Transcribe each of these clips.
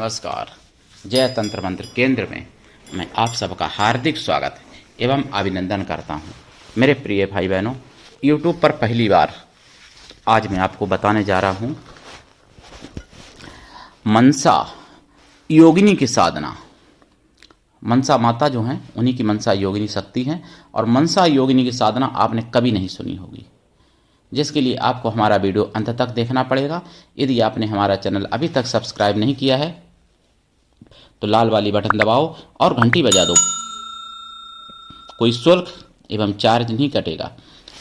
नमस्कार। जय तंत्र मंत्र केंद्र में मैं आप सबका हार्दिक स्वागत एवं अभिनंदन करता हूं। मेरे प्रिय भाई बहनों, यूट्यूब पर पहली बार आज मैं आपको बताने जा रहा हूं मनसा योगिनी की साधना। मनसा माता जो हैं उन्हीं की मनसा योगिनी शक्ति हैं और मनसा योगिनी की साधना आपने कभी नहीं सुनी होगी, जिसके लिए आपको हमारा वीडियो अंत तक देखना पड़ेगा। यदि आपने हमारा चैनल अभी तक सब्सक्राइब नहीं किया है तो लाल वाली बटन दबाओ और घंटी बजा दो। कोई शुल्क एवं चार्ज नहीं कटेगा।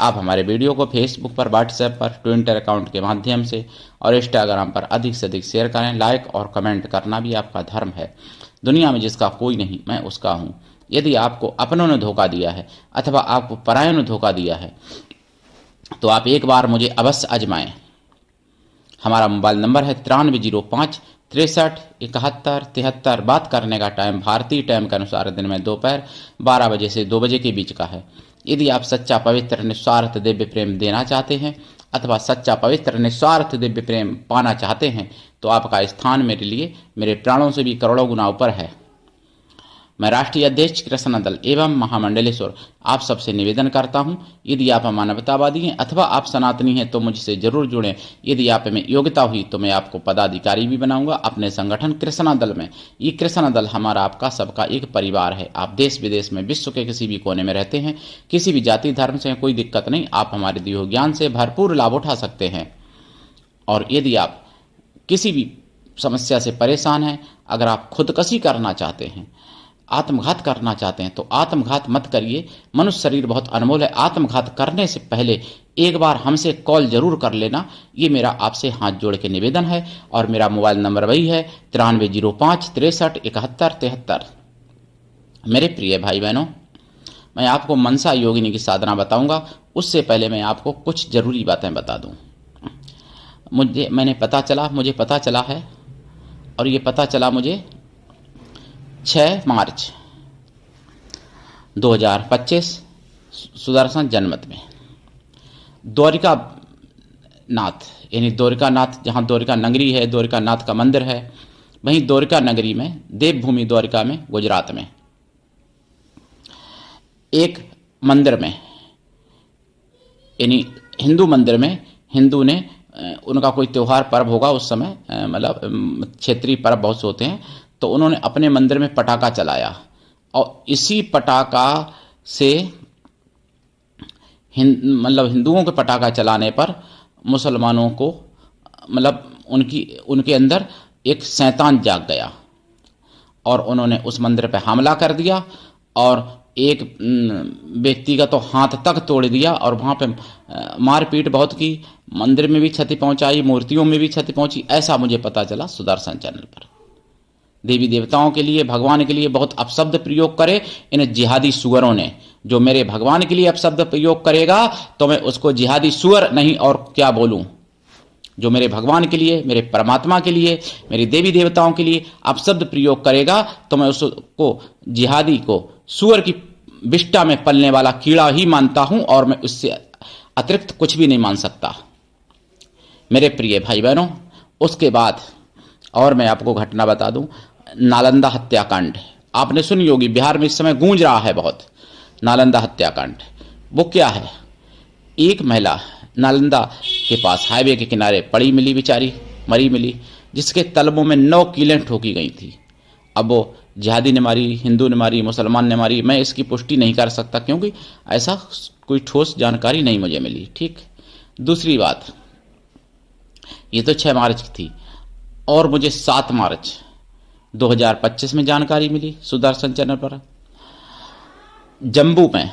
आप हमारे वीडियो को फेसबुक पर, व्हाट्सएप पर, ट्विटर अकाउंट के माध्यम से और इंस्टाग्राम पर अधिक से अधिक शेयर करें। लाइक और कमेंट करना भी आपका धर्म है। दुनिया में जिसका कोई नहीं, मैं उसका हूँ। यदि आपको अपनों ने धोखा दिया है अथवा आपको परायों ने धोखा दिया है तो आप एक बार मुझे अवश्य आजमाएं। हमारा मोबाइल नंबर है 9305 63 71 73। बात करने का टाइम भारतीय टाइम के अनुसार दिन में दोपहर 12 बजे से 2 बजे के बीच का है। यदि आप सच्चा पवित्र निस्वार्थ दिव्य प्रेम देना चाहते हैं अथवा सच्चा पवित्र निस्वार्थ दिव्य प्रेम पाना चाहते हैं तो आपका स्थान मेरे लिए मेरे प्राणों से भी करोड़ों गुना ऊपर है। मैं राष्ट्रीय अध्यक्ष कृष्ण दल एवं महामंडलेश्वर आप सबसे निवेदन करता हूं, यदि आप मानवतावादी हैं अथवा आप सनातनी हैं तो मुझसे जरूर जुड़ें। यदि आप में योग्यता हुई तो मैं आपको पदाधिकारी भी बनाऊंगा अपने संगठन कृष्णा दल में। ये कृष्णा दल हमारा आपका सबका एक परिवार है। आप देश विदेश में विश्व के किसी भी कोने में रहते हैं, किसी भी जाति धर्म से कोई दिक्कत नहीं, आप हमारे दिए ज्ञान से भरपूर लाभ उठा सकते हैं। और यदि आप किसी भी समस्या से परेशान हैं, अगर आप खुदकशी करना चाहते हैं, आत्मघात करना चाहते हैं तो आत्मघात मत करिए। मनुष्य शरीर बहुत अनमोल है। आत्मघात करने से पहले एक बार हमसे कॉल जरूर कर लेना। ये मेरा आपसे हाथ जोड़ के निवेदन है। और मेरा मोबाइल नंबर वही है 9305 63 71 73। मेरे प्रिय भाई बहनों, मैं आपको मनसा योगिनी की साधना बताऊंगा। उससे पहले मैं आपको कुछ जरूरी बातें बता दूं। मुझे पता चला है और ये पता चला मुझे 6 मार्च 2025 सुदर्शन जनमत में द्वारिका नाथ यानी द्वारिका नाथ, जहाँ द्वारिका नगरी है, द्वारिका नाथ का मंदिर है, वहीं द्वारिका नगरी में देवभूमि द्वारिका में गुजरात में एक मंदिर में यानी हिंदू मंदिर में हिंदू ने उनका कोई त्योहार पर्व होगा उस समय, मतलब क्षेत्रीय पर्व बहुत से होते हैं, तो उन्होंने अपने मंदिर में पटाखा चलाया और इसी पटाखा से हिंदुओं के पटाखा चलाने पर मुसलमानों को उनके अंदर एक शैतान जाग गया और उन्होंने उस मंदिर पर हमला कर दिया और एक व्यक्ति का तो हाथ तक तोड़ दिया और वहाँ पे मारपीट बहुत की। मंदिर में भी क्षति पहुंचाई, मूर्तियों में भी क्षति पहुंची। ऐसा मुझे पता चला सुदर्शन चैनल पर। देवी देवताओं के लिए, भगवान के लिए बहुत अपशब्द प्रयोग करे इन जिहादी सुअरों ने। जो मेरे भगवान के लिए अपशब्द प्रयोग करेगा तो मैं उसको जिहादी सुअर नहीं और क्या बोलूं। जो मेरे भगवान के लिए, मेरे परमात्मा के लिए, मेरे देवी देवताओं के लिए अपशब्द प्रयोग करेगा तो मैं उसको जिहादी को सुअर की विष्ठा में पलने वाला कीड़ा ही मानता हूं और मैं उससे अतिरिक्त कुछ भी नहीं मान सकता। मेरे प्रिय भाई बहनों, उसके बाद और मैं आपको घटना बता दूं, नालंदा हत्याकांड आपने सुनी होगी, बिहार में इस समय गूंज रहा है बहुत। नालंदा हत्याकांड वो क्या है? एक महिला नालंदा के पास हाईवे के किनारे पड़ी मिली, बेचारी मरी मिली, जिसके तलबों में 9 कीलें ठोकी गई थी। अब वो जिहादी ने मारी, हिंदू ने मारी, मुसलमान ने मारी, मैं इसकी पुष्टि नहीं कर सकता क्योंकि ऐसा कोई ठोस जानकारी नहीं मुझे मिली। ठीक। दूसरी बात, ये तो 6 मार्च की थी और मुझे 7 मार्च 2025 में जानकारी मिली सुदर्शन चैनल पर। जम्मू में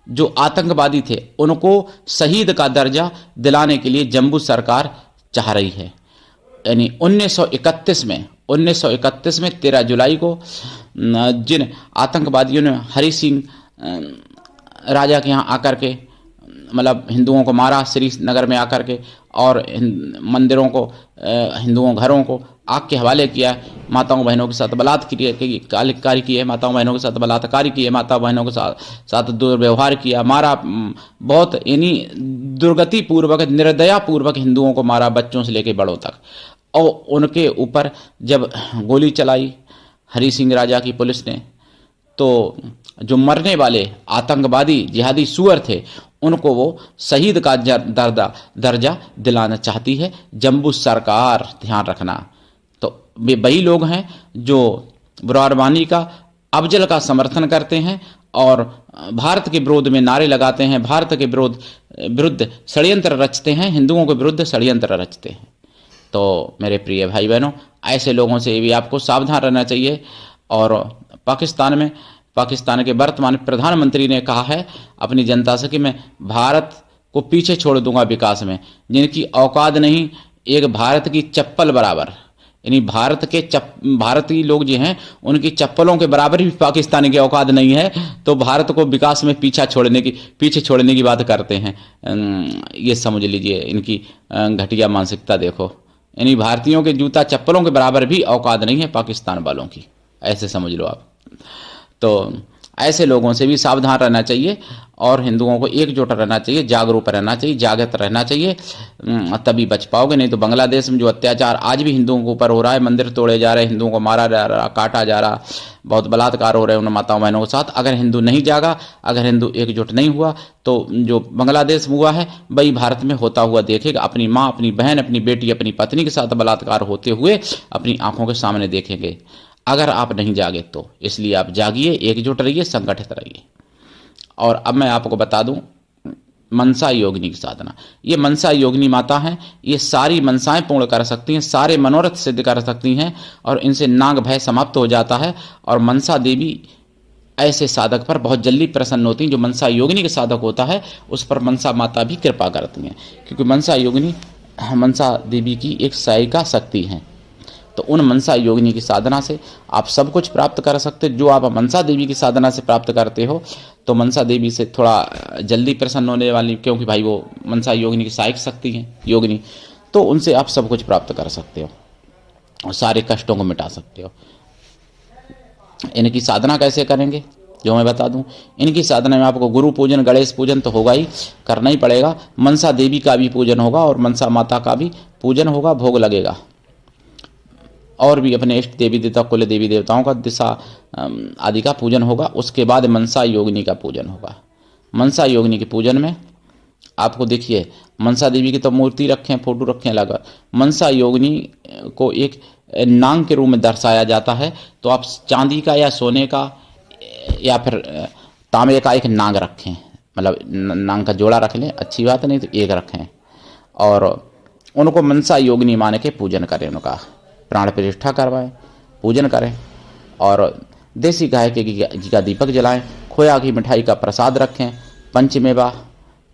जो आतंकवादी थे उनको शहीद का दर्जा दिलाने के लिए जम्मू सरकार चाह रही है। यानी 1931 में 13 जुलाई को जिन आतंकवादियों ने हरि सिंह राजा के यहाँ आकर के हिंदुओं को मारा, श्रीनगर में आकर के, और मंदिरों को, हिंदुओं घरों को आग के हवाले किया, माताओं बहनों के साथ बलात्कार किए, माताओं बहनों के साथ बलात्कार किए, माता बहनों के साथ दुर्व्यवहार किया, मारा, बहुत यानी दुर्गति पूर्वक, निर्दया पूर्वक हिंदुओं को मारा, बच्चों से लेकर बड़ों तक। और उनके ऊपर जब गोली चलाई हरि सिंह राजा की पुलिस ने, तो जो मरने वाले आतंकवादी जिहादी सुअर थे उनको वो शहीद का दर्जा दिलाना चाहती है जम्मू सरकार, ध्यान रखना। तो वे वही लोग हैं जो बुरारवानी का, अफजल का समर्थन करते हैं और भारत के विरोध में नारे लगाते हैं, भारत के विरुद्ध षड्यंत्र रचते हैं, हिंदुओं के विरुद्ध षड्यंत्र रचते हैं। तो मेरे प्रिय भाई बहनों, ऐसे लोगों से भी आपको सावधान रहना चाहिए। और पाकिस्तान के वर्तमान प्रधानमंत्री ने कहा है अपनी जनता से कि मैं भारत को पीछे छोड़ दूंगा विकास में, जिनकी औकात नहीं एक भारत की चप्पल बराबर, यानी भारतीय लोग जो हैं उनकी चप्पलों के बराबर भी पाकिस्तान की औकात नहीं है, तो भारत को विकास में पीछे छोड़ने की बात करते हैं। ये समझ लीजिए इनकी घटिया मानसिकता देखो, यानी भारतीयों के जूता चप्पलों के बराबर भी औकात नहीं है पाकिस्तान वालों की, ऐसे समझ लो आप। तो ऐसे लोगों से भी सावधान रहना चाहिए और हिंदुओं को एकजुट रहना चाहिए, जागरूक रहना चाहिए, जागृत रहना चाहिए, तभी बच पाओगे। नहीं तो बांग्लादेश में जो अत्याचार आज भी हिंदुओं के ऊपर हो रहा है, मंदिर तोड़े जा रहे हैं, हिंदुओं को मारा जा रहा, काटा जा रहा, बहुत बलात्कार हो रहे हैं उन माताओं बहनों के साथ। अगर हिंदू नहीं जागा, अगर हिंदू एकजुट नहीं हुआ, तो जो बांग्लादेश में हुआ है वही भारत में होता हुआ देखेगा। अपनी माँ, अपनी बहन, अपनी बेटी, अपनी पत्नी के साथ बलात्कार होते हुए अपनी आंखों के सामने देखेंगे अगर आप नहीं जागे तो। इसलिए आप जागिए, एकजुट रहिए, संगठित रहिए। और अब मैं आपको बता दूं मनसा योगिनी की साधना। ये मनसा योगिनी माता हैं, ये सारी मनसाएं पूर्ण कर सकती हैं, सारे मनोरथ सिद्ध कर सकती हैं और इनसे नाग भय समाप्त हो जाता है। और मनसा देवी ऐसे साधक पर बहुत जल्दी प्रसन्न होती हैं। जो मनसा योगिनी के साधक होता है उस पर मनसा माता भी कृपा करती हैं, क्योंकि मनसा योगिनी मनसा देवी की एक सहायिका शक्ति हैं। तो उन मनसा योगिनी की साधना से आप सब कुछ प्राप्त कर सकते। जो आप मनसा देवी की साधना से प्राप्त करते हो तो मनसा देवी से थोड़ा जल्दी प्रसन्न होने वाली, क्योंकि भाई वो मनसा योगिनी की सहायक शक्ति है योगिनी, तो उनसे आप सब कुछ प्राप्त कर सकते हो और सारे कष्टों को मिटा सकते हो। इनकी साधना कैसे करेंगे जो मैं बता दूं। इनकी साधना में आपको गुरु पूजन, गणेश पूजन तो होगा ही, करना ही पड़ेगा। मनसा देवी का भी पूजन होगा और मनसा माता का भी पूजन होगा, भोग लगेगा। और भी अपने इष्ट देवी देवता, कुल देवी देवताओं का, दिशा आदि का पूजन होगा। उसके बाद मनसा योगिनी का पूजन होगा। मनसा योगिनी के पूजन में आपको देखिए मनसा देवी की तो मूर्ति रखें, फोटो रखें अलग। मनसा योगिनी को एक नांग के रूप में दर्शाया जाता है। तो आप चांदी का या सोने का या फिर तांबे का एक नांग रखें, मतलब नांग का जोड़ा रख लें, अच्छी बात नहीं तो एक रखें और उनको मनसा योगिनी मान के पूजन करें, उनका प्राण प्रतिष्ठा करवाएं, पूजन करें और देसी गाय के घी का दीपक जलाएं, खोया की मिठाई का प्रसाद रखें, पंचमेवा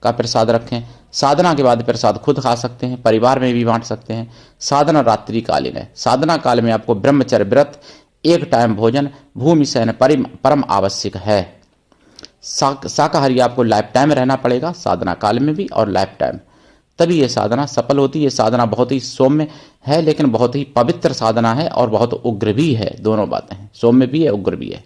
का प्रसाद रखें। साधना के बाद प्रसाद खुद खा सकते हैं, परिवार में भी बांट सकते हैं। साधना रात्रि कालीन है। साधना काल में आपको ब्रह्मचर्य व्रत, एक टाइम भोजन, भूमि शयन परम आवश्यक है। शाकाहारी आपको लाइफ टाइम रहना पड़ेगा साधना काल में भी और लाइफ टाइम, तभी ये साधना सफल होती है। ये साधना बहुत ही सौम्य है लेकिन बहुत ही पवित्र साधना है और बहुत उग्र भी है। दोनों बातें हैं, सौम्य भी है, उग्र भी है।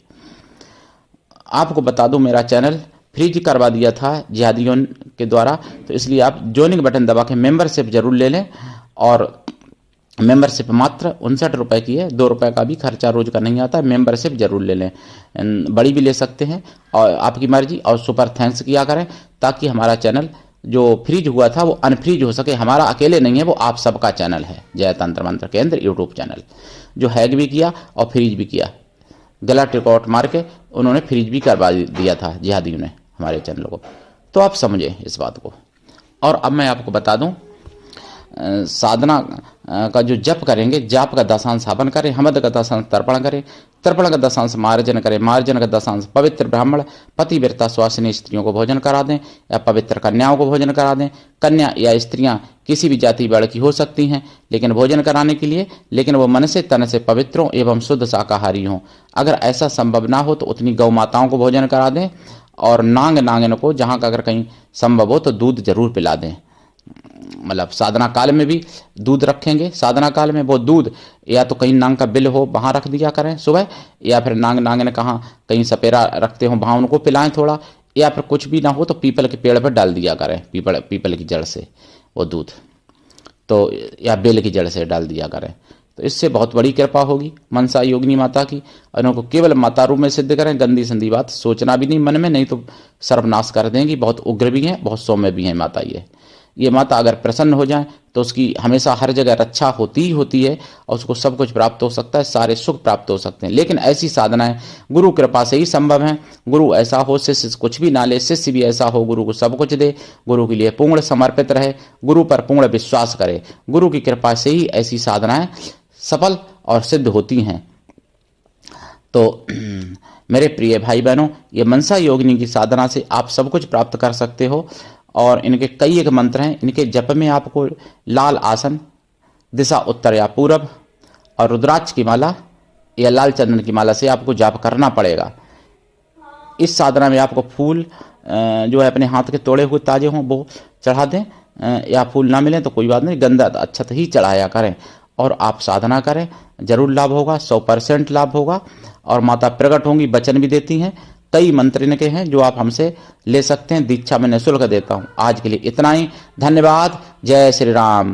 आपको बता दूं मेरा चैनल फ्रीज करवा दिया था जिहादियों के द्वारा, तो इसलिए आप ज्वाइनिंग बटन दबा के मेंबरशिप जरूर ले लें। और मेंबरशिप मात्र 59 रुपये की है, 2 रुपये का भी खर्चा रोज का नहीं आता है। मेंबरशिप जरूर ले लें, बड़ी भी ले सकते हैं और आपकी मर्जी। और सुपर थैंक्स किया करें ताकि हमारा चैनल जो फ्रीज हुआ था वो अनफ्रीज हो सके। हमारा अकेले नहीं है, वो आप सबका चैनल है। जय तंत्र मंत्र केंद्र यूट्यूब चैनल जो हैक भी किया और फ्रीज भी किया, गलत रिकॉर्ड मार के उन्होंने फ्रीज भी करवा दिया था जिहादियों ने हमारे चैनल को। तो आप समझें इस बात को। और अब मैं आपको बता दूं साधना का जो जप करेंगे, जाप का दशांश हवन करें, हमद का दशांश तर्पण करें, तर्पण का दशांश मार्जन करें, मार्जन का दशांश पवित्र ब्राह्मण पतिव्रता स्वासिनी स्त्रियों को भोजन करा दें या पवित्र कन्याओं को भोजन करा दें। कन्या या स्त्रियां किसी भी जाति वर्ग की हो सकती हैं लेकिन भोजन कराने के लिए, लेकिन वो मन से तन से पवित्र हों एवं शुद्ध शाकाहारी हों। अगर ऐसा संभव ना हो तो उतनी गौ माताओं को भोजन करा दें और नांगन को जहाँ का अगर कहीं संभव हो तो दूध जरूर पिला दें। मतलब साधना काल में भी दूध रखेंगे। साधना काल में वो दूध या तो कहीं नांग का बिल हो वहाँ रख दिया करें सुबह, या फिर नांग ने कहाँ कहीं सपेरा रखते हो वहाँ उनको पिलाएं थोड़ा, या फिर कुछ भी ना हो तो पीपल के पेड़ पर डाल दिया करें, पीपल की जड़ से वो दूध। तो या बेल की जड़ से डाल दिया करें, तो इससे बहुत बड़ी कृपा होगी मनसा योगिनी माता की। और इनको केवल माता रूप में सिद्ध करें, गंदी संदी बात सोचना भी नहीं मन में, नहीं तो सर्वनाश कर देंगी। बहुत उग्र भी हैं, बहुत सौम्य भी हैं माता। ये माता अगर प्रसन्न हो जाए तो उसकी हमेशा हर जगह रक्षा होती ही होती है, और उसको सब कुछ प्राप्त हो सकता है, सारे सुख प्राप्त हो सकते हैं। लेकिन ऐसी साधनाएं गुरु कृपा से ही संभव हैं। गुरु ऐसा हो, शिष्य कुछ भी ना ले, शिष्य भी ऐसा हो गुरु को सब कुछ दे, गुरु के लिए पूर्ण समर्पित रहे, गुरु पर पूर्ण विश्वास करे। गुरु की कृपा से ही ऐसी साधनाएं सफल और सिद्ध होती हैं। तो मेरे प्रिय भाई बहनों, ये मनसा योगिनी की साधना से आप सब कुछ प्राप्त कर सकते हो। और इनके कई एक मंत्र हैं। इनके जप में आपको लाल आसन, दिशा उत्तर या पूरब, और रुद्राक्ष की माला या लाल चंदन की माला से आपको जाप करना पड़ेगा। इस साधना में आपको फूल जो है अपने हाथ के तोड़े हुए ताजे हों वो चढ़ा दें, या फूल ना मिले तो कोई बात नहीं, गंदा अक्षत ही चढ़ाया करें और आप साधना करें, जरूर लाभ होगा, 100% लाभ होगा। और माता प्रकट होंगी, वचन भी देती हैं। कई मंत्र इनके हैं जो आप हमसे ले सकते हैं, दीक्षा में निःशुल्क देता हूं। आज के लिए इतना ही, धन्यवाद। जय श्री राम।